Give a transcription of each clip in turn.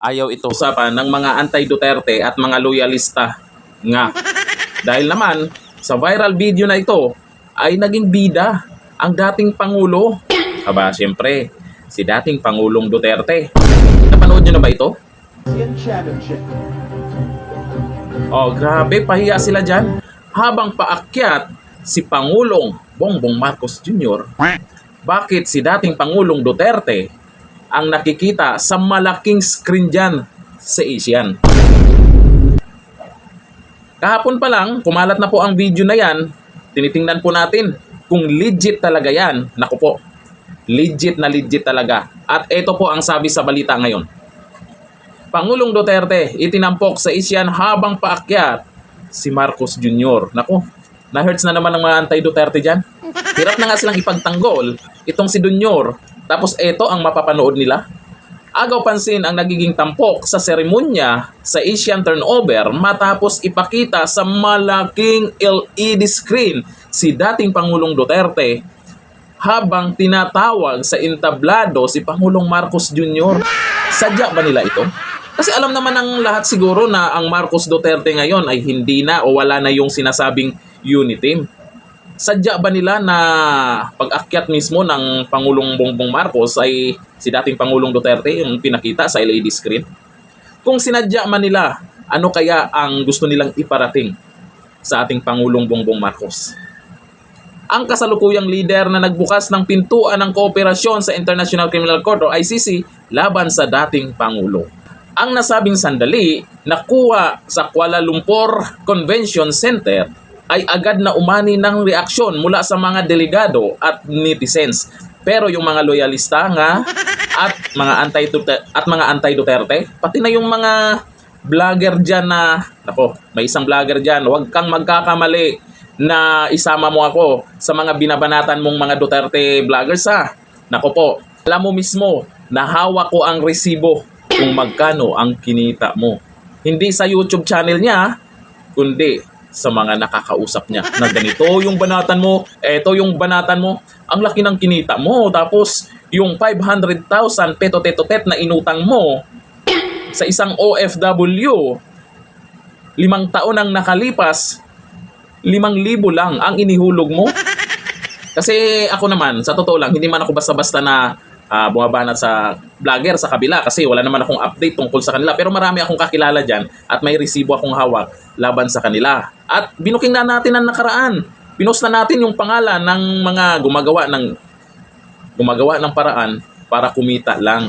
Ayaw ito usapan ng mga anti-Duterte at mga loyalista nga. Dahil naman, sa viral video na ito, ay naging bida ang dating Pangulo. Aba, siyempre, si dating Pangulong Duterte. Napanood nyo na ba ito? Oh, grabe, pahiya sila dyan. Habang paakyat si Pangulong Bongbong Marcos Jr., bakit si dating Pangulong Duterte ang nakikita sa malaking screen dyan sa Asian? Kahapon pa lang, kumalat na po ang video na yan. Tinitingnan po natin kung legit talaga yan. Naku po, legit na legit talaga. At ito po ang sabi sa balita ngayon. Pangulong Duterte itinampok sa Asian habang paakyat si Marcos Jr. Naku, na-hurts na naman ang mga anti-Duterte dyan. Hirap na nga silang ipagtanggol itong si Jr. Tapos ito ang mapapanood nila. Agaw pansin ang nagiging tampok sa seremonya sa Asian turnover matapos ipakita sa malaking LED screen si dating Pangulong Duterte habang tinatawag sa entablado si Pangulong Marcos Jr. Sadya ba nila ito? Kasi alam naman ng lahat siguro na ang Marcos Duterte ngayon ay hindi na o wala na yung sinasabing unity. Sadya ba nila na pag-akyat mismo ng Pangulong Bongbong Marcos ay si dating Pangulong Duterte yung pinakita sa LED screen? Kung sinadya man nila, ano kaya ang gusto nilang iparating sa ating Pangulong Bongbong Marcos? Ang kasalukuyang leader na nagbukas ng pintuan ng kooperasyon sa International Criminal Court o ICC laban sa dating Pangulo. Ang nasabing sandali nakuha sa Kuala Lumpur Convention Center ay agad na umani ng reaksyon mula sa mga delegado at netizens. Pero yung mga loyalista nga at mga anti-Duterte, pati na yung mga vlogger dyan na, nako, may isang vlogger dyan, huwag kang magkakamali na isama mo ako sa mga binabanatan mong mga Duterte vloggers ha. Nako po, alam mo mismo na hawak ko ang resibo kung magkano ang kinita mo. Hindi sa YouTube channel niya, kundi sa mga nakakausap niya na ganito yung banatan mo, eto yung banatan mo, ang laki ng kinita mo, tapos yung 500,000 peto-teto-tet na inutang mo sa isang OFW, 5 taon ang nakalipas, 5,000 lang ang inihulog mo. Kasi ako naman, sa totoo lang, hindi man ako basta-basta na bumabanat sa vlogger sa kabila kasi wala naman akong update tungkol sa kanila. Pero marami akong kakilala dyan at may resibo akong hawak laban sa kanila. At binuking na natin ang nakaraan. Pinost na natin yung pangalan ng mga gumagawa ng paraan para kumita lang.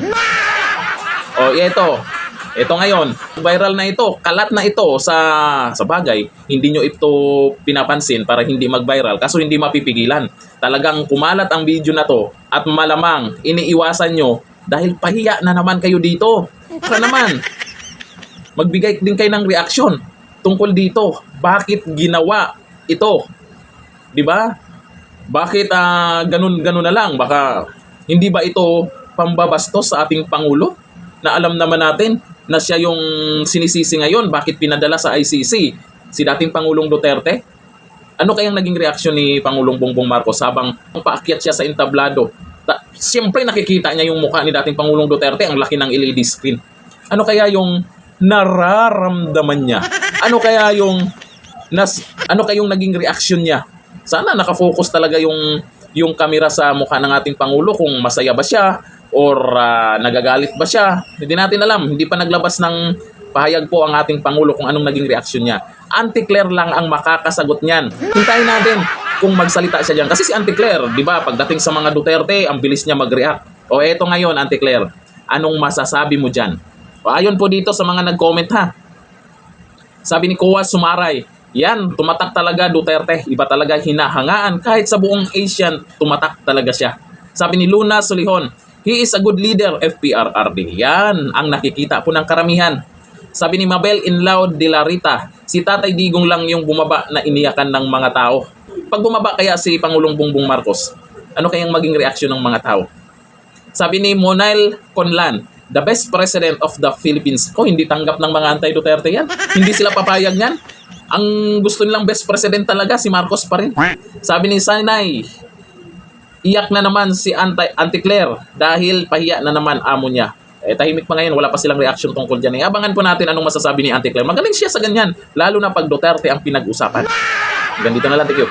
O ito ngayon, viral na ito, kalat na ito sa bagay. Hindi nyo ito pinapansin para hindi mag-viral kaso hindi mapipigilan. Talagang kumalat ang video na to at malamang iniiwasan nyo dahil pahiya na naman kayo dito. Kaya naman, magbigay din kayo ng reaksyon tungkol dito. Bakit ginawa ito? 'Di ba? Bakit ganun na lang? Baka hindi ba ito pambabastos sa ating Pangulo? Na alam naman natin na siya yung sinisisi ngayon. Bakit pinadala sa ICC si dating Pangulong Duterte? Ano kayang naging reaksyon ni Pangulong Bongbong Marcos habang paakyat siya sa entablado? Siyempre nakikita niya yung mukha ni dating Pangulong Duterte, ang laki ng LED screen. Ano kaya yung nararamdaman niya? Ano kayong naging reaksyon niya? Sana nakafocus talaga yung kamera sa mukha ng ating Pangulo kung masaya ba siya or nagagalit ba siya. Hindi natin alam. Hindi pa naglabas ng pahayag po ang ating Pangulo kung anong naging reaksyon niya. Auntie Claire lang ang makakasagot niyan. Hintayin natin kung magsalita siya diyan. Kasi si Auntie Claire, di ba, pagdating sa mga Duterte, ang bilis niya mag-react. O eto ngayon, Auntie Claire, anong masasabi mo diyan? O ayon po dito sa mga nag-comment ha. Sabi ni Kuya Sumaray, yan, tumatak talaga Duterte. Iba talaga hinahangaan. Kahit sa buong Asian, tumatak talaga siya. Sabi ni Luna Solihon, he is a good leader, FPRRD. Yan ang nakikita po ng karamihan. Sabi ni Mabel Inlaud de la Rita, si Tatay Digong lang yung bumaba na iniyakan ng mga tao. Pag bumaba kaya si Pangulong Bongbong Marcos, ano kayang maging reaksyon ng mga tao? Sabi ni Monail Conlan, the best president of the Philippines. Hindi tanggap ng mga anti-Duterte yan. Hindi sila papayag yan. Ang gusto nilang best president talaga, si Marcos pa rin. Sabi ni Sanay, iyak na naman si Auntie Claire dahil pahiya na naman amo niya. Eh, tahimik pa ngayon, wala pa silang reaction tungkol dyan. Eh, abangan po natin anong masasabi ni Auntie Claire. Magaling siya sa ganyan, lalo na pag Duterte ang pinag-usapan. Ganito na lang, thank you.